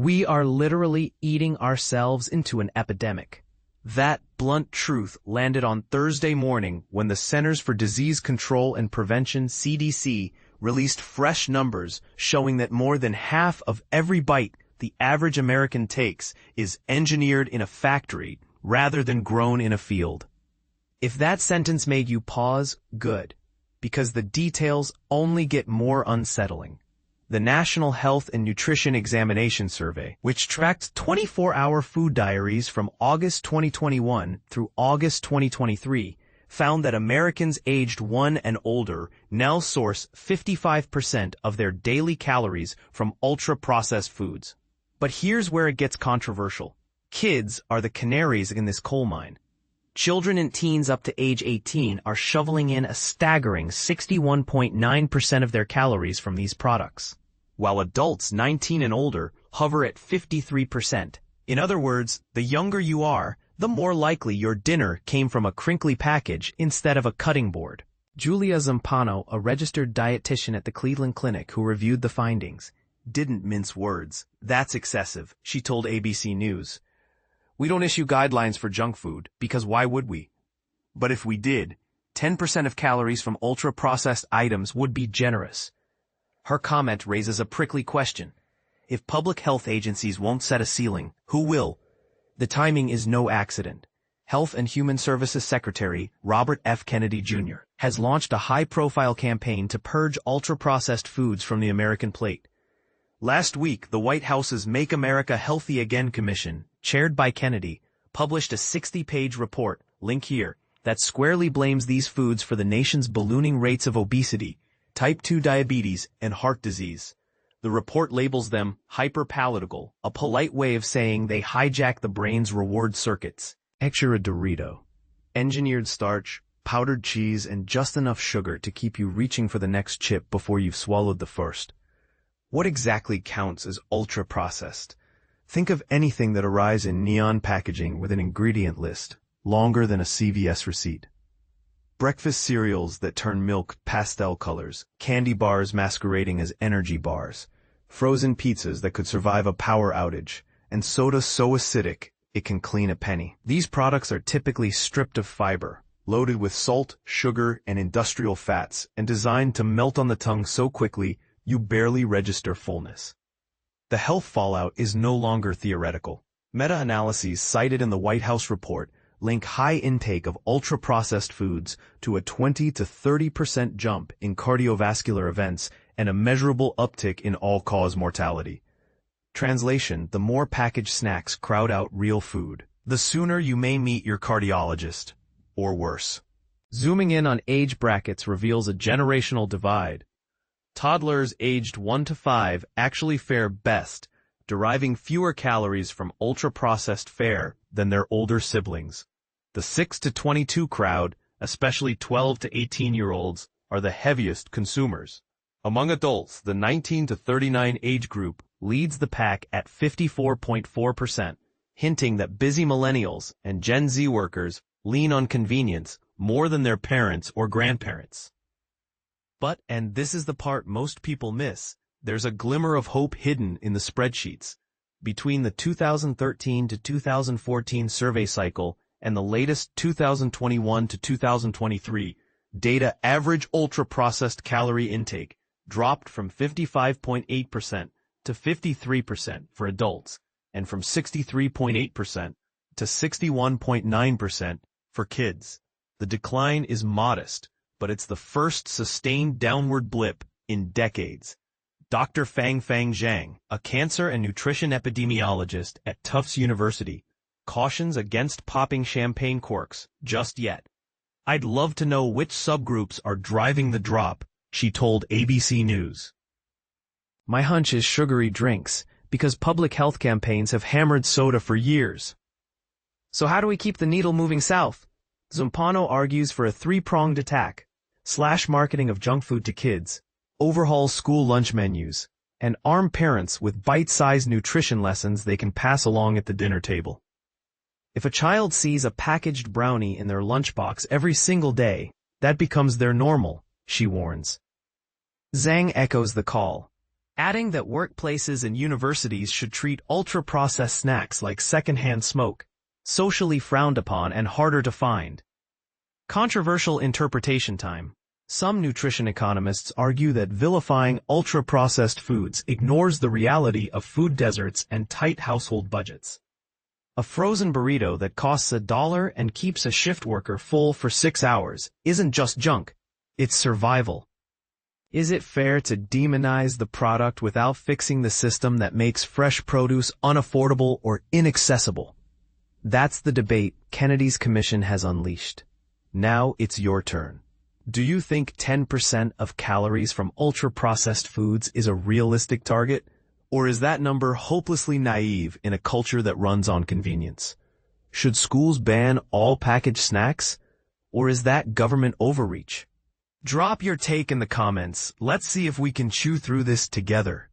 We are literally eating ourselves into an epidemic. That blunt truth landed on Thursday morning when the Centers for Disease Control and Prevention (CDC) released fresh numbers showing that more than half of every bite the average American takes is engineered in a factory rather than grown in a field. If that sentence made you pause, good, because the details only get more unsettling. The National Health and Nutrition Examination Survey, which tracked 24-hour food diaries from August 2021 through August 2023, found that Americans aged 1 and older now source 55% of their daily calories from ultra-processed foods. But here's where it gets controversial. Kids are the canaries in this coal mine. Children and teens up to age 18 are shoveling in a staggering 61.9% of their calories from these products, while adults 19 and older hover at 53%. In other words, the younger you are, the more likely your dinner came from a crinkly package instead of a cutting board. Julia Zampano, a registered dietitian at the Cleveland Clinic who reviewed the findings, didn't mince words. "That's excessive," she told ABC News. "We don't issue guidelines for junk food, because why would we? But if we did, 10% of calories from ultra-processed items would be generous." Her comment raises a prickly question. If public health agencies won't set a ceiling, who will? The timing is no accident. Health and Human Services Secretary Robert F. Kennedy Jr. has launched a high-profile campaign to purge ultra-processed foods from the American plate. Last week, the White House's Make America Healthy Again Commission, chaired by Kennedy, published a 60-page report, link here, that squarely blames these foods for the nation's ballooning rates of obesity, type 2 diabetes, and heart disease. The report labels them hyperpalatable, a polite way of saying they hijack the brain's reward circuits. Picture a Dorito. Engineered starch, powdered cheese, and just enough sugar to keep you reaching for the next chip before you've swallowed the first. What exactly counts as ultra-processed? Think of anything that arrives in neon packaging with an ingredient list longer than a CVS receipt. Breakfast cereals that turn milk pastel colors, candy bars masquerading as energy bars, frozen pizzas that could survive a power outage, and soda so acidic it can clean a penny. These products are typically stripped of fiber, loaded with salt, sugar, and industrial fats, and designed to melt on the tongue so quickly you barely register fullness. The health fallout is no longer theoretical. Meta-analyses cited in the White House report link high intake of ultra-processed foods to a 20 to 30% jump in cardiovascular events and a measurable uptick in all-cause mortality. Translation: the more packaged snacks crowd out real food, the sooner you may meet your cardiologist, or worse. Zooming in on age brackets reveals a generational divide. Toddlers aged 1 to 5 actually fare best, deriving fewer calories from ultra-processed fare than their older siblings. The 6 to 22 crowd, especially 12 to 18-year-olds, are the heaviest consumers. Among adults, the 19 to 39 age group leads the pack at 54.4%, hinting that busy millennials and Gen Z workers lean on convenience more than their parents or grandparents. But, and this is the part most people miss, there's a glimmer of hope hidden in the spreadsheets. Between the 2013 to 2014 survey cycle and the latest 2021 to 2023 data, average ultra-processed calorie intake dropped from 55.8% to 53% for adults, and from 63.8% to 61.9% for kids. The decline is modest, but it's the first sustained downward blip in decades. Dr. Fangfang Zhang, a cancer and nutrition epidemiologist at Tufts University, cautions against popping champagne corks just yet. "I'd love to know which subgroups are driving the drop," she told ABC News. "My hunch is sugary drinks, because public health campaigns have hammered soda for years." So how do we keep the needle moving south? Zampano argues for a three-pronged attack: slash marketing of junk food to kids, overhaul school lunch menus, and arm parents with bite-sized nutrition lessons they can pass along at the dinner table. If a child sees a packaged brownie in their lunchbox every single day, that becomes their normal, she warns. Zhang echoes the call. adding that workplaces and universities should treat ultra-processed snacks like secondhand smoke, socially frowned upon and harder to find. Controversial interpretation time. Some nutrition economists argue that vilifying ultra-processed foods ignores the reality of food deserts and tight household budgets. A frozen burrito that costs $1 and keeps a shift worker full for 6 hours isn't just junk, it's survival. Is it fair to demonize the product without fixing the system that makes fresh produce unaffordable or inaccessible? That's the debate Kennedy's commission has unleashed. Now it's your turn. Do you think 10% of calories from ultra-processed foods is a realistic target? Or is that number hopelessly naive in a culture that runs on convenience? Should schools ban all packaged snacks? Or is that government overreach? Drop your take in the comments. Let's see if we can chew through this together.